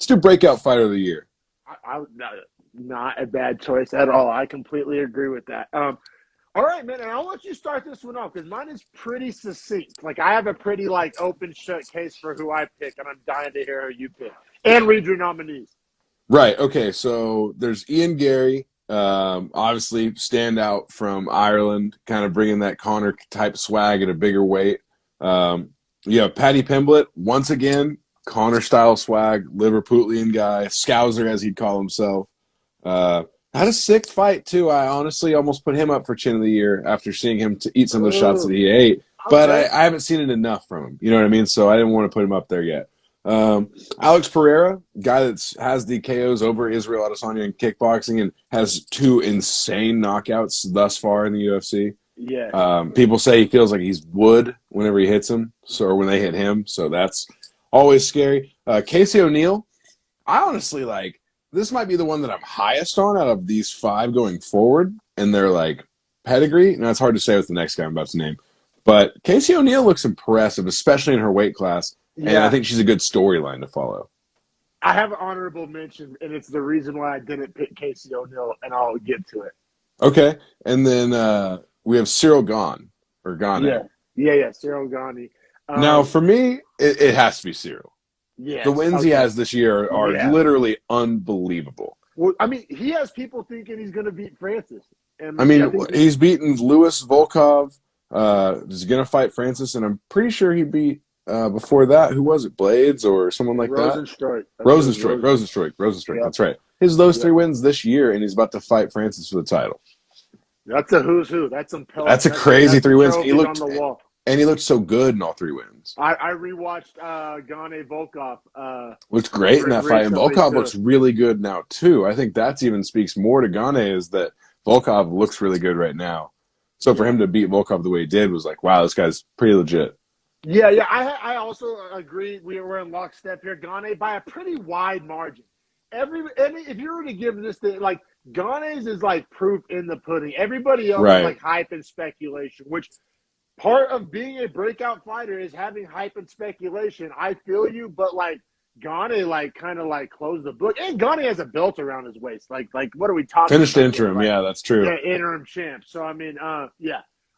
Let's do Breakout Fighter of the Year. Not a bad choice at all. I completely agree with that. All right, man, and I'll let you start this one off because mine is pretty succinct. Like, I have a pretty, open shut case for who I pick, and I'm dying to hear who you pick. And read your nominees. Right, okay, so there's Ian Gary, obviously standout from Ireland, kind of bringing that Conor-type swag at a bigger weight. You have Paddy Pemblett, once again, Conor-style swag, Liverpoolian guy, Scouser as he'd call himself. Had a sick fight, too. I honestly almost put him up for Chin of the Year after seeing him eat some of the shots that he ate. But I haven't seen it enough from him. You know what I mean? So I didn't want to put him up there yet. Alex Pereira, guy that has the KOs over Israel Adesanya in kickboxing and has 2 insane knockouts thus far in the UFC. Yeah. People say he feels like he's wood whenever he hits him, or when they hit him. So that's always scary. Casey O'Neill, I honestly this might be the one that I'm highest on out of these 5 going forward, and they're pedigree. Now it's hard to say with the next guy I'm about to name, but Casey O'Neill looks impressive, especially in her weight class, and I think she's a good storyline to follow. I have an honorable mention, and it's the reason why I didn't pick Casey O'Neill, and I'll get to it. Okay, and then we have Cyril Gandhi. Yeah, Cyril Gandhi. Now, for me, it has to be Cyril. Yes, the wins he has this year are literally unbelievable. Well, I mean, he has people thinking he's going to beat Francis. And he's beaten Louis Volkov. He's going to fight Francis, and I'm pretty sure he beat before that. Who was it? Blades or someone like Rosenstruik. that? Rosenstruik. That's right. Those 3 wins this year, and he's about to fight Francis for the title. That's a who's who. That's some pellet. That's a crazy 3 wins. He looked on the wall. And he looked so good in all 3 wins. I rewatched Gane Volkov. Looked great in that fight. And Volkov looks really good now, too. I think that even speaks more to Gane is that Volkov looks really good right now. So for him to beat Volkov the way he did was wow, this guy's pretty legit. Yeah. I also agree. We're in lockstep here. Gane by a pretty wide margin. If you were to give this thing, Gane's is proof in the pudding. Everybody else is hype and speculation, which – part of being a breakout fighter is having hype and speculation. I feel you, but Gane kind of closed the book. And Gane has a belt around his waist. What are we talking Finished about? interim, yeah, that's true. Yeah, interim champ. So I mean,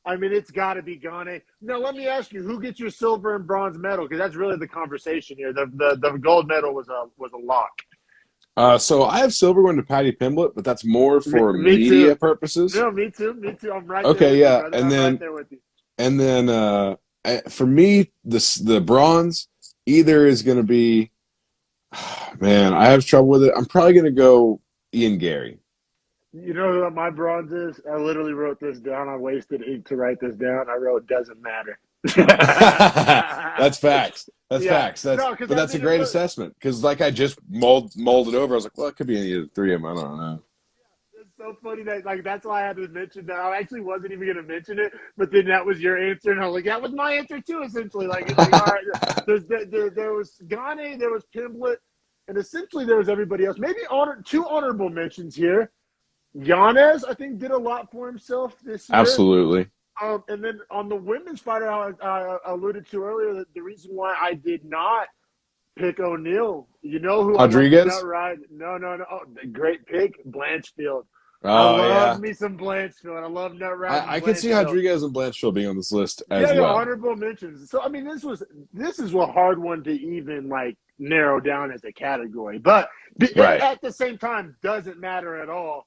it's got to be Gane. Now let me ask you, who gets your silver and bronze medal? Because that's really the conversation here. The gold medal was a lock. So I have silver going to Paddy Pemblett, but that's more for media purposes. No, me too. I'm right there. Okay, yeah, and then right there with you. And then for me, the bronze either is going to be, man, I have trouble with it. I'm probably going to go Ian Gary. You know who my bronze is? I literally wrote this down. I wasted ink to write this down. I wrote doesn't matter. That's facts. Facts. But that's a great assessment because I just molded over. I was like, well, it could be any of the 3 of them. I don't know. So funny that that's why I had to mention that. I actually wasn't even going to mention it, but then that was your answer, and I was like, that was my answer too. Essentially, all right, there was Gane, there was Pemblett, and essentially there was everybody else. Maybe 2 honorable mentions here. Yanez, I think, did a lot for himself this year. Absolutely. And then on the women's fighter, I alluded to earlier that the reason why I did not pick O'Neill, you know who? Rodriguez? No. Oh, great pick, Blanchfield. Oh, I love me some Blanchfield. I love Nut Riding. I can see Rodriguez and Blanchfield being on this list as well. Yeah, honorable mentions. So I mean, this is a hard one to even narrow down as a category, but at the same time, doesn't matter at all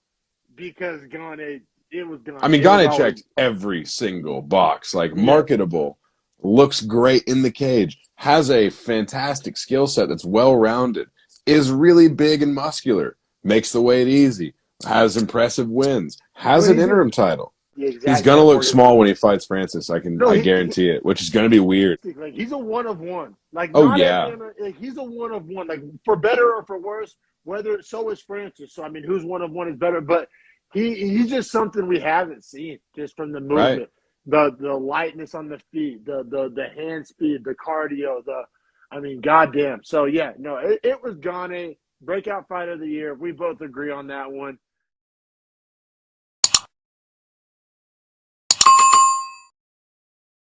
because Gane. It was Gane. I mean, Gane checked every single box. Marketable, looks great in the cage, has a fantastic skill set that's well-rounded, is really big and muscular, makes the weight easy. Has impressive wins. Has an interim title. Exactly. He's gonna look small when he fights Francis. I guarantee it. Which is gonna be weird. He's a one of one. He's a one of one. For better or for worse. Whether so is Francis. So I mean, who's one of one is better. But he's just something we haven't seen just from the movement, the lightness on the feet, the hand speed, the cardio. Goddamn. So yeah, no, it was Gane. Breakout fight of the year. We both agree on that one.